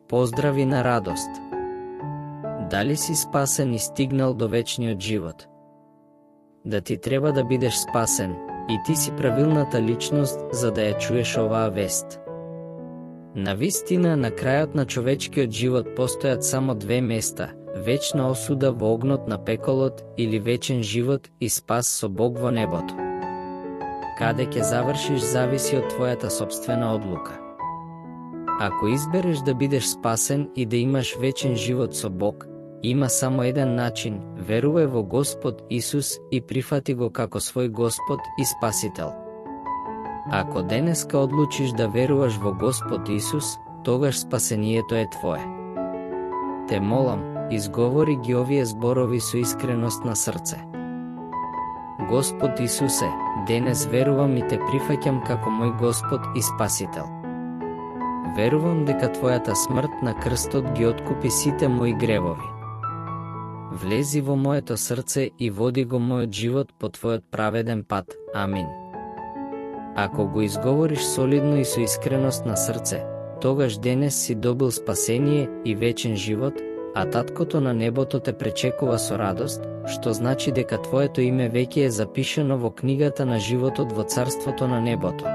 Поздрави на радост! Дали си спасен и стигнал до вечниот живот? Да ти треба да бидеш спасен, и ти си правилната личност за да ја чуеш оваа вест. Навистина, на крајот на човечкиот живот постојат само две места: вечна осуда во огнот на пеколот или вечен живот и спас со Бог во небото. Каде ќе завршиш зависи од твојата сопствена одлука. Ако избереш да бидеш спасен и да имаш вечен живот со Бог, има само еден начин: верувај во Господ Исус и прифати го како свој Господ и Спасител. Ако денеска одлучиш да веруваш во Господ Исус, тогаш спасението е твое. Те молам, изговори ги овие зборови со искреност на срце. Господ Исусе, денес верувам и те прифаќам како мој Господ и Спасител. Верувам дека твојата смрт на крстот ги откупи сите мои гревови. Влези во моето срце и води го мојот живот по твојот праведен пат. Амин. Ако го изговориш солидно и со искреност на срце, тогаш денес си добил спасение и вечен живот, а Таткото на небото те пречекува со радост, што значи дека твоето име веќе е запишано во книгата на животот во Царството на небото.